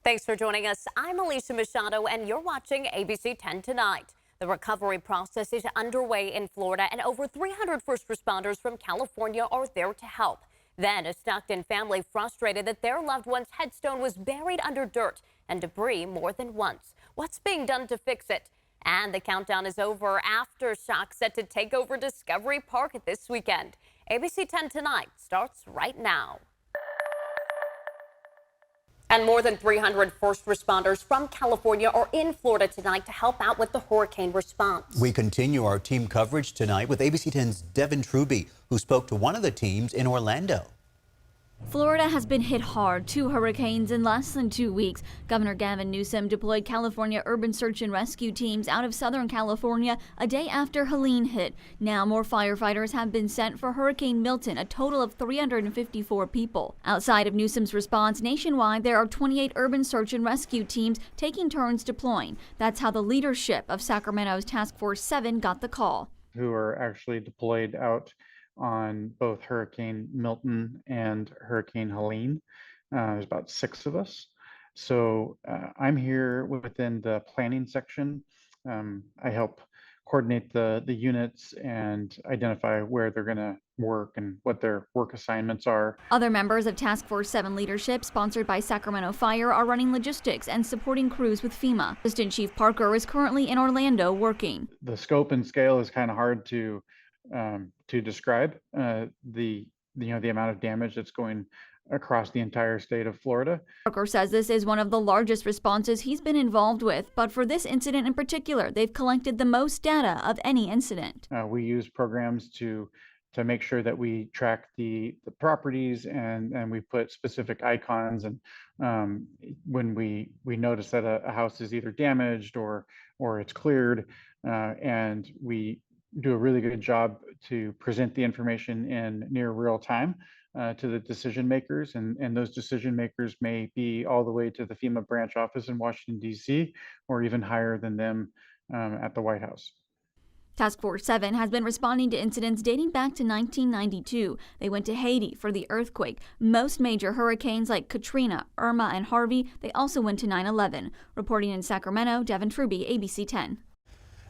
Thanks for joining us. I'm Alicia Machado, and you're watching ABC 10 Tonight. The recovery process is underway in Florida, and over 300 first responders from California are there to help. Then, a Stockton family frustrated that their loved one's headstone was buried under dirt and debris more than once. What's being done to fix it? And the countdown is over. Aftershock set to take over Discovery Park this weekend. ABC 10 Tonight starts right now. And more than 300 first responders from California are in Florida tonight to help out with the hurricane response. We continue our team coverage tonight with ABC 10's Devin Truby, who spoke to one of the teams in Orlando. Florida has been hit hard. 2 hurricanes in less than 2 weeks. Governor Gavin Newsom deployed California urban search and rescue teams out of Southern California a day after Helene hit. Now more firefighters have been sent for Hurricane Milton, a total of 354 people. Outside of Newsom's response, nationwide there are 28 urban search and rescue teams taking turns deploying. That's how the leadership of Sacramento's Task Force 7 got the call. Who are actually deployed out on both Hurricane Milton and Hurricane Helene. There's about 6 of us. So I'm here within the planning section. I help coordinate the units and identify where they're going to work and what their work assignments are. Other members of Task Force 7 leadership, sponsored by Sacramento Fire, are running logistics and supporting crews with FEMA. Assistant Chief Parker is currently in Orlando working. The scope and scale is kind of hard to describe. The amount of damage that's going across the entire state of Florida. Parker says this is one of the largest responses he's been involved with, but for this incident in particular, they've collected the most data of any incident. We use programs to make sure that we track the properties and we put specific icons, and when we notice that a house is either damaged or it's cleared, and we do a really good job to present the information in near real time to the decision makers, and those decision makers may be all the way to the FEMA branch office in Washington, D.C., or even higher than them at the White House. Task Force 7 has been responding to incidents dating back to 1992. They went to Haiti for the earthquake. Most major hurricanes like Katrina, Irma, and Harvey, they also went to 9/11. Reporting in Sacramento, Devin Truby, ABC 10.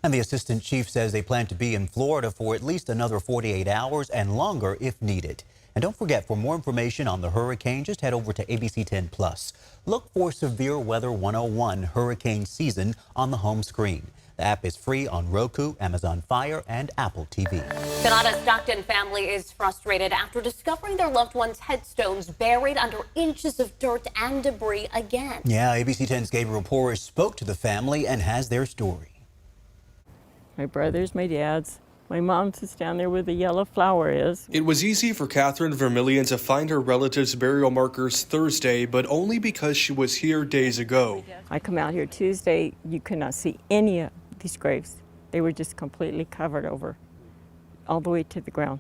And the assistant chief says they plan to be in Florida for at least another 48 hours and longer if needed. And don't forget, for more information on the hurricane, just head over to ABC 10 Plus. Look for Severe Weather 101 Hurricane Season on the home screen. The app is free on Roku, Amazon Fire, and Apple TV. Tonight, a Stockton family is frustrated after discovering their loved one's headstones buried under inches of dirt and debris again. Yeah, ABC 10's Gabriel Porras spoke to the family and has their story. My brother's, my dad's. My mom sits down there where the yellow flower is. It was easy for Catherine Vermillion to find her relatives' burial markers Thursday, but only because she was here days ago. I come out here Tuesday, you could not see any of these graves. They were just completely covered over, all the way to the ground.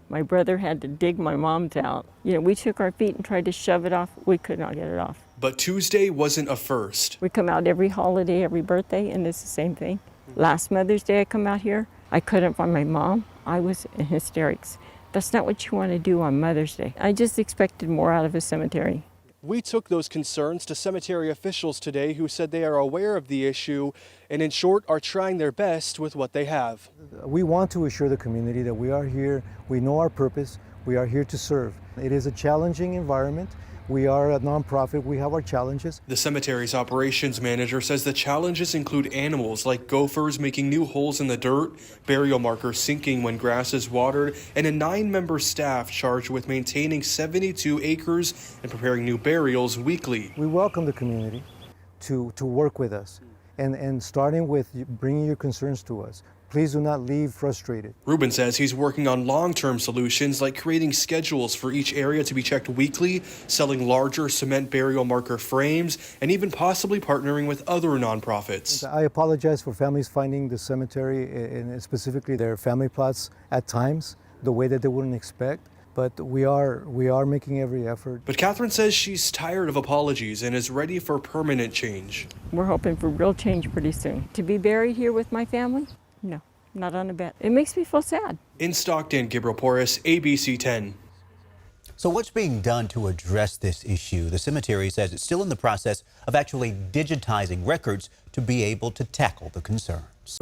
My brother had to dig my mom's out. We took our feet and tried to shove it off. We could not get it off. But Tuesday wasn't a first. We come out every holiday, every birthday, and it's the same thing. Last Mother's Day I come out here, I couldn't find my mom. I was in hysterics. That's not what you want to do on Mother's Day. I just expected more out of a cemetery. We took those concerns to cemetery officials today, who said they are aware of the issue and, in short, are trying their best with what they have. We want to assure the community that we are here, we know our purpose, we are here to serve. It is a challenging environment. We are a nonprofit. We have our challenges. The cemetery's operations manager says the challenges include animals like gophers making new holes in the dirt, burial markers sinking when grass is watered, and a 9-member staff charged with maintaining 72 acres and preparing new burials weekly. We welcome the community to work with us, and starting with bringing your concerns to us. Please do not leave frustrated. Ruben says he's working on long-term solutions like creating schedules for each area to be checked weekly, selling larger cement burial marker frames, and even possibly partnering with other nonprofits. I apologize for families finding the cemetery, and specifically their family plots at times, the way that they wouldn't expect. But we are making every effort. But Catherine says she's tired of apologies and is ready for permanent change. We're hoping for real change pretty soon. To be buried here with my family? No, not on a bet. It makes me feel sad. In Stockton, Gabriel Porras, ABC 10. So what's being done to address this issue? The cemetery says it's still in the process of actually digitizing records to be able to tackle the concerns.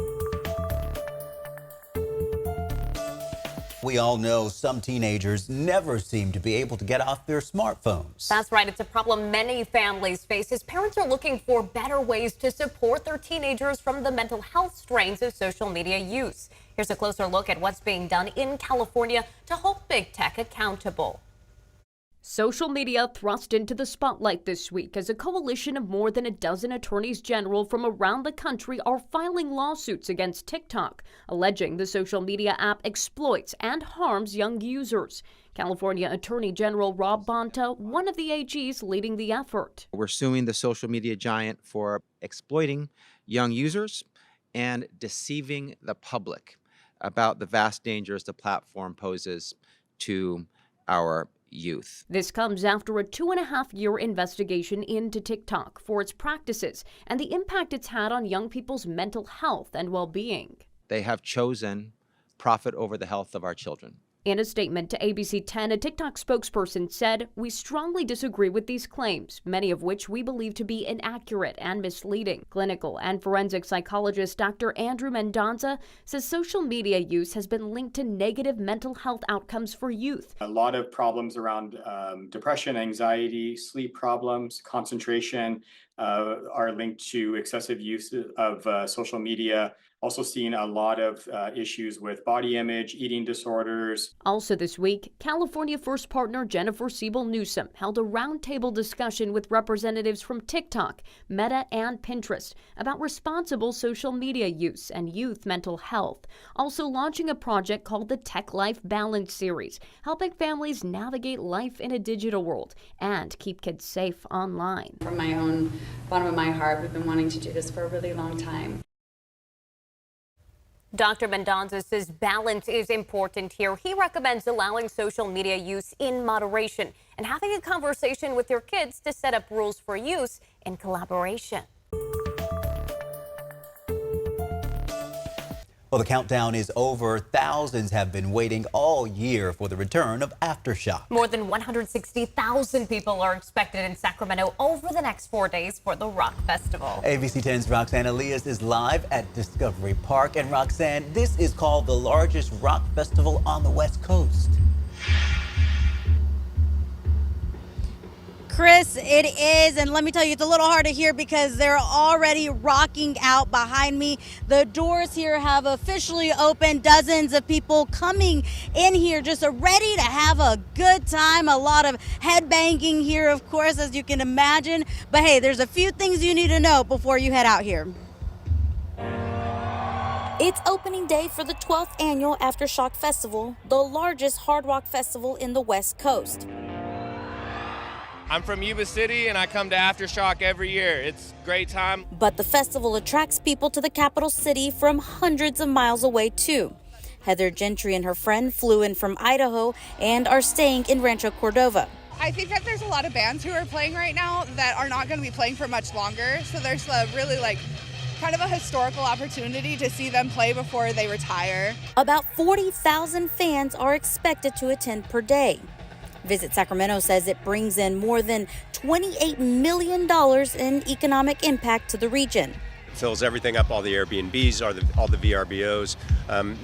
We all know some teenagers never seem to be able to get off their smartphones. That's right. It's a problem many families face as parents are looking for better ways to support their teenagers from the mental health strains of social media use. Here's a closer look at what's being done in California to hold big tech accountable. Social media thrust into the spotlight this week as a coalition of more than a dozen attorneys general from around the country are filing lawsuits against TikTok, alleging the social media app exploits and harms young users. California Attorney General Rob Bonta, one of the AGs leading the effort. We're suing the social media giant for exploiting young users and deceiving the public about the vast dangers the platform poses to our youth. This comes after a 2.5-year investigation into TikTok for its practices and the impact it's had on young people's mental health and well-being. They have chosen profit over the health of our children. In a statement to ABC10, a TikTok spokesperson said, "We strongly disagree with these claims, many of which we believe to be inaccurate and misleading." Clinical and forensic psychologist Dr. Andrew Mendonza says social media use has been linked to negative mental health outcomes for youth. A lot of problems around depression, anxiety, sleep problems, concentration are linked to excessive use of social media. Also seeing a lot of issues with body image, eating disorders. Also this week, California First partner Jennifer Siebel Newsom held a roundtable discussion with representatives from TikTok, Meta, and Pinterest about responsible social media use and youth mental health. Also launching a project called the Tech Life Balance Series, helping families navigate life in a digital world and keep kids safe online. From my own bottom of my heart, we've been wanting to do this for a really long time. Dr. Mendonza says balance is important here. He recommends allowing social media use in moderation and having a conversation with your kids to set up rules for use in collaboration. Well, the countdown is over. Thousands have been waiting all year for the return of Aftershock. More than 160,000 people are expected in Sacramento over the next 4 days for the Rock Festival. ABC 10's Roxanne Elias is live at Discovery Park. And Roxanne, this is called the largest rock festival on the West Coast. Chris, it is, and let me tell you, it's a little hard to hear because they're already rocking out behind me. The doors here have officially opened. Dozens of people coming in here just ready to have a good time. A lot of headbanging here, of course, as you can imagine. But hey, there's a few things you need to know before you head out here. It's opening day for the 12th annual Aftershock Festival, the largest hard rock festival in the West Coast. I'm from Yuba City and I come to Aftershock every year. It's a great time. But the festival attracts people to the capital city from hundreds of miles away too. Heather Gentry and her friend flew in from Idaho and are staying in Rancho Cordova. I think that there's a lot of bands who are playing right now that are not going to be playing for much longer. So there's a really kind of a historical opportunity to see them play before they retire. About 40,000 fans are expected to attend per day. Visit Sacramento says it brings in more than $28 million in economic impact to the region. Fills everything up, all the Airbnbs, all the VRBOs.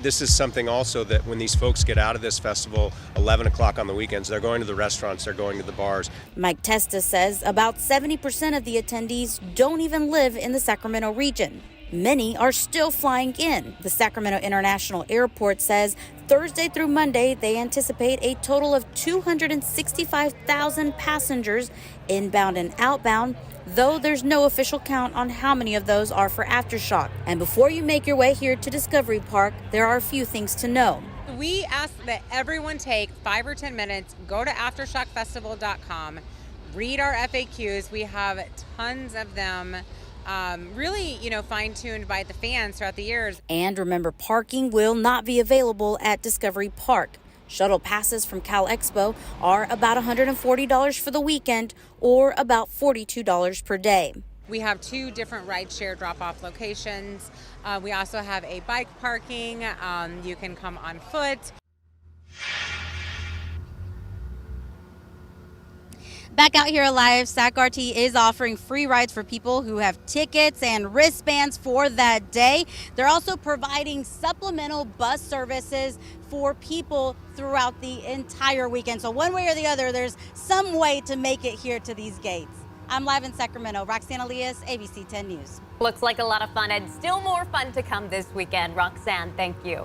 This is something also that when these folks get out of this festival, 11 o'clock on the weekends, they're going to the restaurants, they're going to the bars. Mike Testa says about 70% of the attendees don't even live in the Sacramento region. Many are still flying in. The Sacramento International Airport says Thursday through Monday, they anticipate a total of 265,000 passengers inbound and outbound, though there's no official count on how many of those are for Aftershock. And before you make your way here to Discovery Park, there are a few things to know. We ask that everyone take 5 or 10 minutes, go to aftershockfestival.com, read our FAQs. We have tons of them. Really, fine-tuned by the fans throughout the years. And remember, parking will not be available at Discovery Park. Shuttle passes from Cal Expo are about $140 for the weekend or about $42 per day. We have 2 different rideshare drop-off locations. We also have a bike parking. You can come on foot. Back out here live, SAC-RT is offering free rides for people who have tickets and wristbands for that day. They're also providing supplemental bus services for people throughout the entire weekend. So one way or the other, there's some way to make it here to these gates. I'm live in Sacramento. Roxanne Elias, ABC 10 News. Looks like a lot of fun and still more fun to come this weekend. Roxanne, thank you.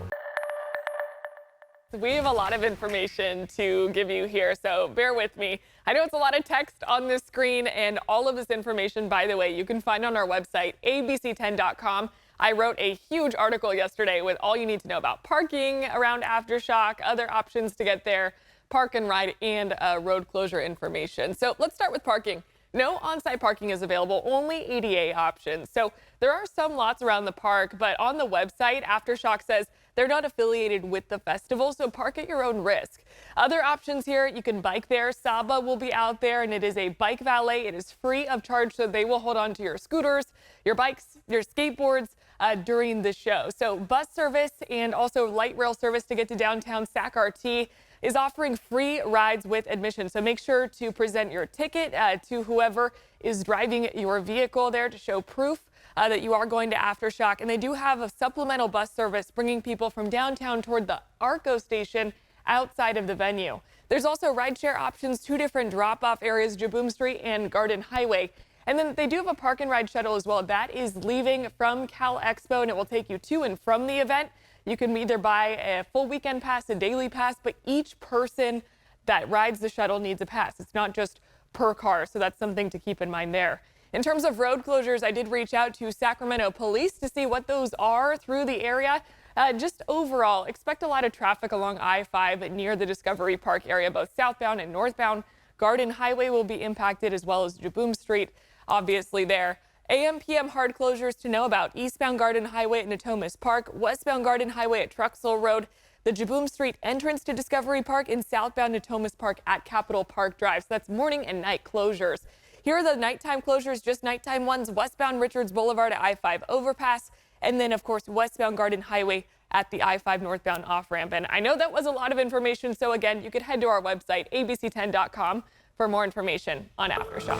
We have a lot of information to give you here, so bear with me. I know it's a lot of text on this screen, and all of this information, by the way, you can find on our website, abc10.com. I wrote a huge article yesterday with all you need to know about parking around Aftershock, other options to get there, park and ride, and road closure information. So let's start with parking. No on-site parking is available, only ADA options. So there are some lots around the park, but on the website, Aftershock says they're not affiliated with the festival, so park at your own risk. Other options here, you can bike there. Saba will be out there, and it is a bike valet. It is free of charge, so they will hold on to your scooters, your bikes, your skateboards during the show. So bus service and also light rail service to get to downtown. SAC-RT is offering free rides with admission. So make sure to present your ticket to whoever is driving your vehicle there to show proof that you are going to Aftershock. And they do have a supplemental bus service bringing people from downtown toward the Arco station outside of the venue. There's also rideshare options, 2 different drop-off areas, Jaboom Street and Garden Highway. And then they do have a park and ride shuttle as well. That is leaving from Cal Expo, and it will take you to and from the event. You can either buy a full weekend pass, a daily pass, but each person that rides the shuttle needs a pass. It's not just per car, so that's something to keep in mind there. In terms of road closures, I did reach out to Sacramento police to see what those are through the area. Just overall, expect a lot of traffic along I-5 near the Discovery Park area, both southbound and northbound. Garden Highway will be impacted, as well as Jaboom Street, obviously there. AM/PM hard closures to know about: eastbound Garden Highway at Natomas Park, westbound Garden Highway at Truxell Road, the Jaboom Street entrance to Discovery Park, and southbound Natomas Park at Capitol Park Drive. So that's morning and night closures. Here are the nighttime closures, just nighttime ones: westbound Richards Boulevard at I-5 overpass, and then, of course, westbound Garden Highway at the I-5 northbound off-ramp. And I know that was a lot of information, so again, you could head to our website, abc10.com, for more information on Aftershock.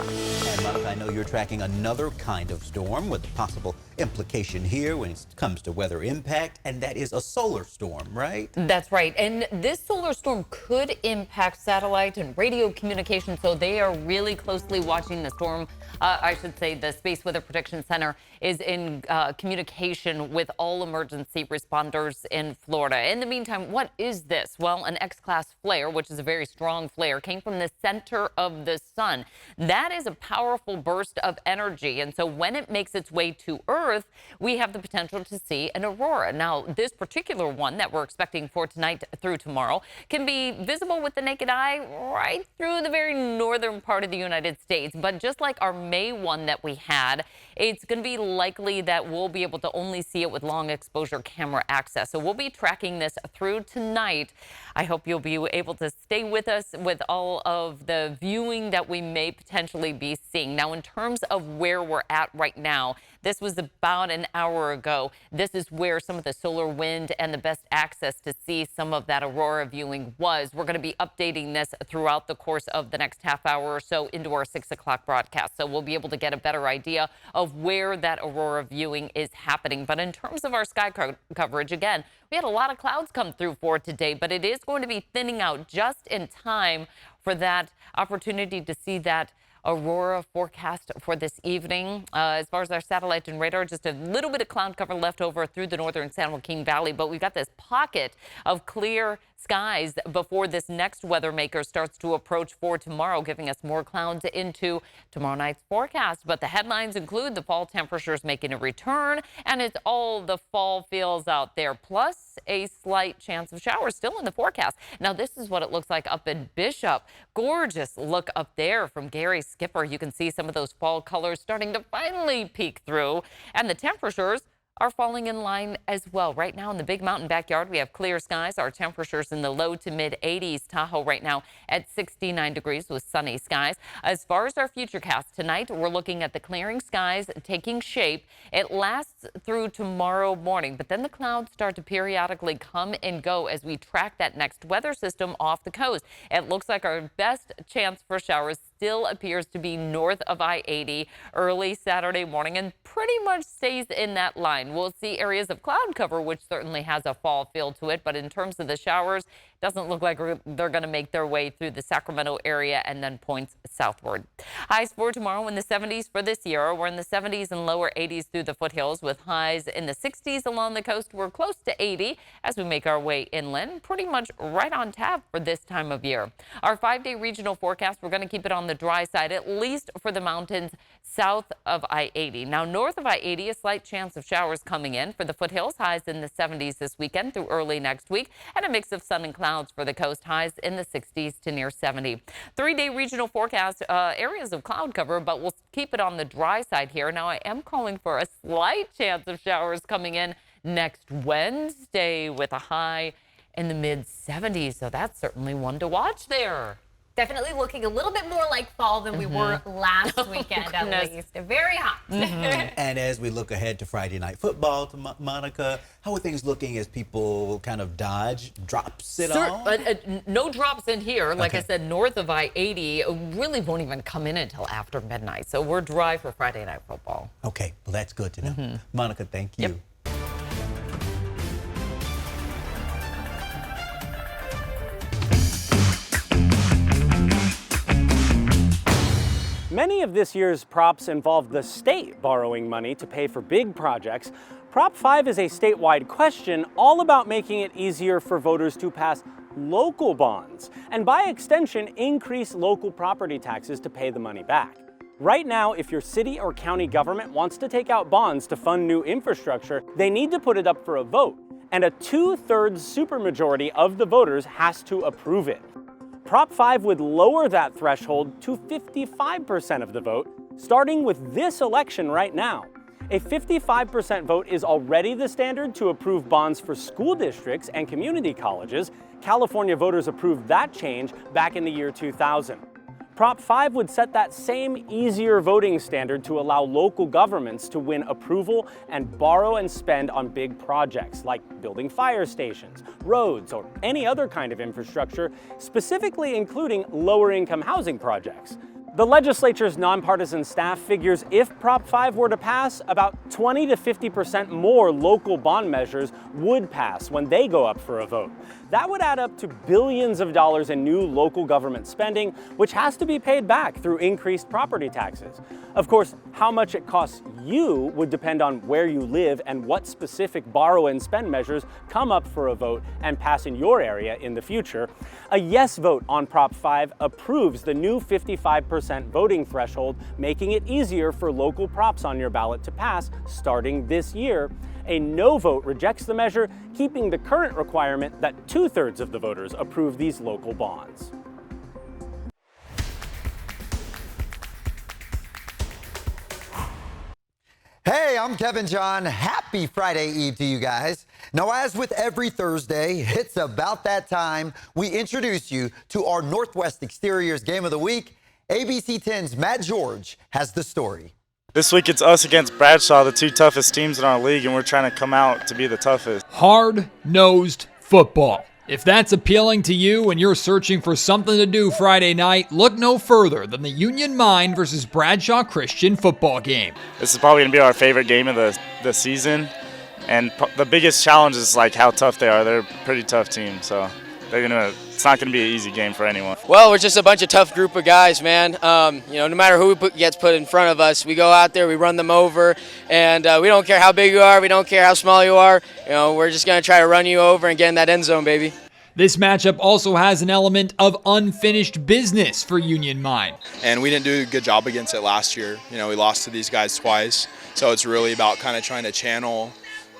And Monica, I know you're tracking another kind of storm with a possible implication here when it comes to weather impact, and that is a solar storm, right? That's right. And this solar storm could impact satellite and radio communication, so they are really closely watching the storm. I should say the Space Weather Protection Center is in communication with all emergency responders in Florida. In the meantime, what is this? Well, an X-class flare, which is a very strong flare, came from the center of the sun. That is a powerful burst of energy, and so when it makes its way to Earth, we have the potential to see an aurora. Now, this particular one that we're expecting for tonight through tomorrow can be visible with the naked eye right through the very northern part of the United States. But just like our May one that we had, it's going to be likely that we'll be able to only see it with long exposure camera access. So we'll be tracking this through tonight. I hope you'll be able to stay with us with all of the viewing that we may potentially be seeing. Now, in terms of where we're at right now, this was about an hour ago. This is where some of the solar wind and the best access to see some of that aurora viewing was. We're going to be updating this throughout the course of the next half hour or so into our 6 o'clock broadcast. So we'll be able to get a better idea of where that aurora viewing is happening. But in terms of our sky coverage, again, we had a lot of clouds come through for today, but it is going to be thinning out just in time for that opportunity to see that aurora forecast for this evening. As far as our satellite and radar, just a little bit of cloud cover left over through the northern San Joaquin Valley, but we've got this pocket of clear skies before this next weather maker starts to approach for tomorrow, giving us more clouds into tomorrow night's forecast. But the headlines include the fall temperatures making a return, and it's all the fall feels out there, plus a slight chance of showers still in the forecast. Now, this is what it looks like up in Bishop. Gorgeous look up there from Gary Skipper. You can see some of those fall colors starting to finally peek through, and the temperatures are falling in line as well. Right now in the Big Mountain backyard, we have clear skies. Our temperatures in the low to mid 80s. Tahoe right now at 69 degrees with sunny skies. As far as our futurecast tonight, we're looking at the clearing skies taking shape. It lasts through tomorrow morning, but then the clouds start to periodically come and go as we track that next weather system off the coast. It looks like our best chance for showers still appears to be north of I-80 early Saturday morning and pretty much stays in that line. We'll see areas of cloud cover, which certainly has a fall feel to it, but in terms of the showers, it doesn't look like they're going to make their way through the Sacramento area and then points southward. Highs for tomorrow in the 70s for this year. We're in the 70s and lower 80s through the foothills with highs in the 60s along the coast. We're close to 80 as we make our way inland, pretty much right on tap for this time of year. Our 5-day regional forecast, we're going to keep it on the dry side, at least for the mountains south of I-80. Now, north of I-80, a slight chance of showers coming in for the foothills, highs in the 70s this weekend through early next week, and a mix of sun and clouds for the coast, highs in the 60s to near 70. 3-day regional forecast, areas of cloud cover, but we'll keep it on the dry side here. Now, I am calling for a slight chance of showers coming in next Wednesday with a high in the mid-70s, so that's certainly one to watch there. Definitely looking a little bit more like fall than we were last weekend, at least. Very hot. And as we look ahead to Friday night football, to Monica, how are things looking as people kind of dodge drops it all? No drops in here. Like I said, north of I-80 really won't even come in until after midnight. So we're dry for Friday night football. Okay, well, that's good to know. Monica, thank you. Yep. Many of this year's props involve the state borrowing money to pay for big projects. Prop 5 is a statewide question all about making it easier for voters to pass local bonds and by extension increase local property taxes to pay the money back. Right now, if your city or county government wants to take out bonds to fund new infrastructure, they need to put it up for a vote, and a 2/3 supermajority of the voters has to approve it. Prop 5 would lower that threshold to 55% of the vote, starting with this election right now. A 55% vote is already the standard to approve bonds for school districts and community colleges. California voters approved that change back in the year 2000. Prop 5 would set that same easier voting standard to allow local governments to win approval and borrow and spend on big projects like building fire stations, roads, or any other kind of infrastructure, specifically including lower-income housing projects. The legislature's nonpartisan staff figures if Prop 5 were to pass, about 20 to 50% more local bond measures would pass when they go up for a vote. That would add up to billions of dollars in new local government spending, which has to be paid back through increased property taxes. Of course, how much it costs you would depend on where you live and what specific borrow and spend measures come up for a vote and pass in your area in the future. A yes vote on Prop 5 approves the new 55% voting threshold, making it easier for local props on your ballot to pass starting this year. A no vote rejects the measure, keeping the current requirement that 2/3 of the voters approve these local bonds. Hey, I'm Kevin John. Happy Friday Eve to you guys. Now, as with every Thursday, it's about that time we introduce you to our Northwest Exteriors Game of the Week. ABC 10's Matt George has the story. This week it's us against Bradshaw, the two toughest teams in our league, and we're trying to come out to be the toughest. Hard-nosed football. If that's appealing to you and you're searching for something to do Friday night, look no further than the Union Mine versus Bradshaw Christian football game. This is probably going to be our favorite game of the season, and the biggest challenge is like how tough they are. They're a pretty tough team, so it's not going to be an easy game for anyone. Well, we're just a bunch of tough group of guys, man. No matter who gets put in front of us, we go out there, we run them over, and we don't care how big you are, we don't care how small you are. We're just going to try to run you over and get in that end zone, baby. This matchup also has an element of unfinished business for Union Mine. And we didn't do a good job against it last year. We lost to these guys twice. So it's really about kind of trying to channel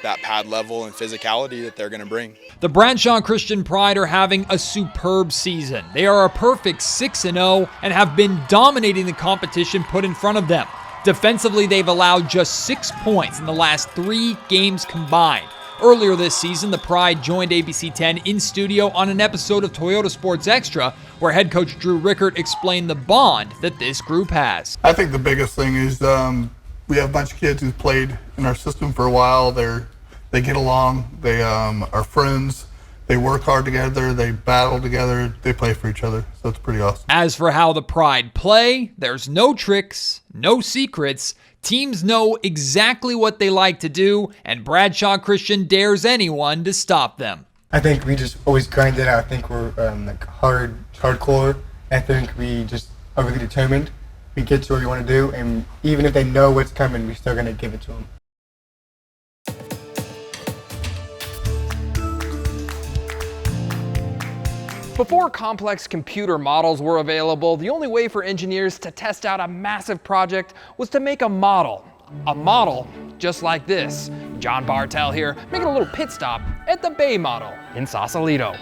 that pad level and physicality that they're going to bring. The Bradshaw Christian Pride are having a superb season. They are a perfect 6-0 and have been dominating the competition put in front of them. Defensively, they've allowed just 6 points in the last 3 games combined. Earlier this season, the Pride joined ABC 10 in studio on an episode of Toyota Sports Extra, where head coach Drew Rickert explained the bond that this group has. I think the biggest thing is We have a bunch of kids who've played in our system for a while. They get along. They are friends. They work hard together. They battle together. They play for each other. So it's pretty awesome. As for how the Pride play, there's no tricks, no secrets. Teams know exactly what they like to do, and Bradshaw Christian dares anyone to stop them. I think we just always grind it out. I think we're like hardcore. I think we just are really determined. We get to what we want to do, and even if they know what's coming, we're still going to give it to them. Before complex computer models were available, the only way for engineers to test out a massive project was to make a model. A model just like this. John Bartel here, making a little pit stop at the Bay Model in Sausalito.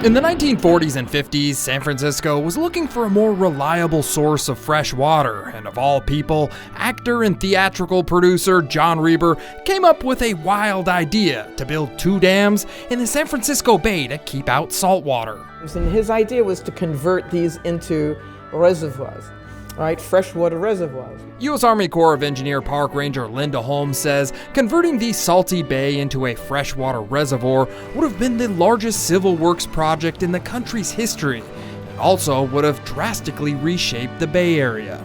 In the 1940s and 50s, San Francisco was looking for a more reliable source of fresh water, and of all people, actor and theatrical producer John Reber came up with a wild idea to build 2 dams in the San Francisco Bay to keep out salt water. And his idea was to convert these into reservoirs. Right, freshwater reservoirs. U.S. Army Corps of Engineer Park Ranger Linda Holmes says converting the salty bay into a freshwater reservoir would have been the largest civil works project in the country's history, and also would have drastically reshaped the Bay Area.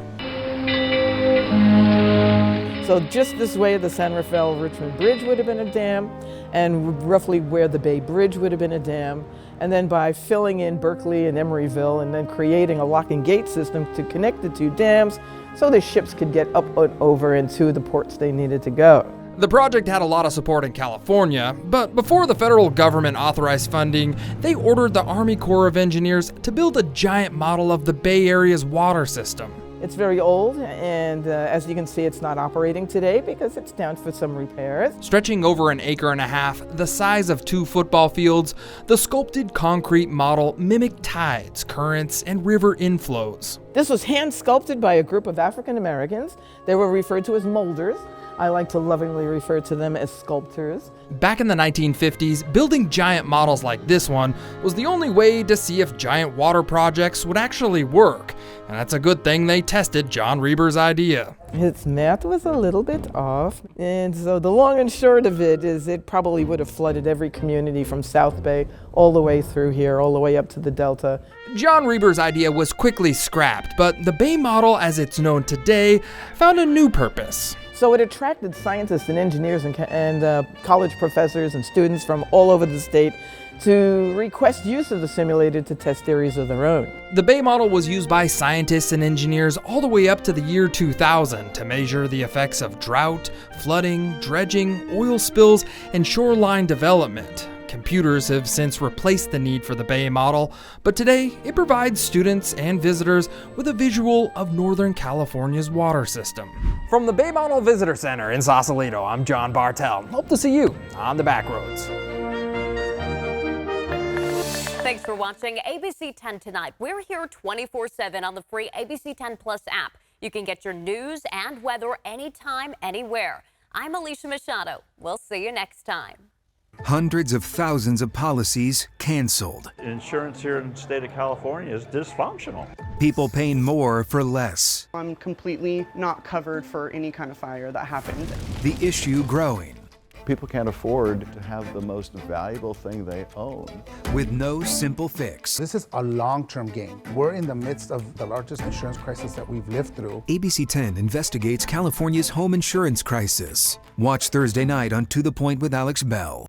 So just this way, the San Rafael-Richmond Bridge would have been a dam, and roughly where the Bay Bridge would have been a dam. And then by filling in Berkeley and Emeryville and then creating a lock and gate system to connect the 2 dams so the ships could get up and over into the ports they needed to go. The project had a lot of support in California, but before the federal government authorized funding, they ordered the Army Corps of Engineers to build a giant model of the Bay Area's water system. It's very old, and as you can see, it's not operating today because it's down for some repairs. Stretching over an acre and a half, the size of 2 football fields, the sculpted concrete model mimicked tides, currents, and river inflows. This was hand sculpted by a group of African Americans. They were referred to as molders. I like to lovingly refer to them as sculptors. Back in the 1950s, building giant models like this one was the only way to see if giant water projects would actually work. And that's a good thing they tested John Reber's idea. His math was a little bit off, and so the long and short of it is it probably would have flooded every community from South Bay all the way through here, all the way up to the Delta. John Reber's idea was quickly scrapped, but the Bay Model, as it's known today, found a new purpose. So it attracted scientists and engineers and college professors and students from all over the state to request use of the simulator to test theories of their own. The Bay Model was used by scientists and engineers all the way up to the year 2000 to measure the effects of drought, flooding, dredging, oil spills, and shoreline development. Computers have since replaced the need for the Bay Model, but today it provides students and visitors with a visual of Northern California's water system. From the Bay Model Visitor Center in Sausalito, I'm John Bartel. Hope to see you on the back roads. Thanks for watching ABC 10 Tonight. We're here 24/7 on the free ABC 10 Plus app. You can get your news and weather anytime, anywhere. I'm Alicia Machado. We'll see you next time. Hundreds of thousands of policies canceled. Insurance here in the state of California is dysfunctional. People paying more for less. I'm completely not covered for any kind of fire that happened. The issue growing. People can't afford to have the most valuable thing they own. With no simple fix. This is a long-term game. We're in the midst of the largest insurance crisis that we've lived through. ABC 10 investigates California's home insurance crisis. Watch Thursday night on To the Point with Alex Bell.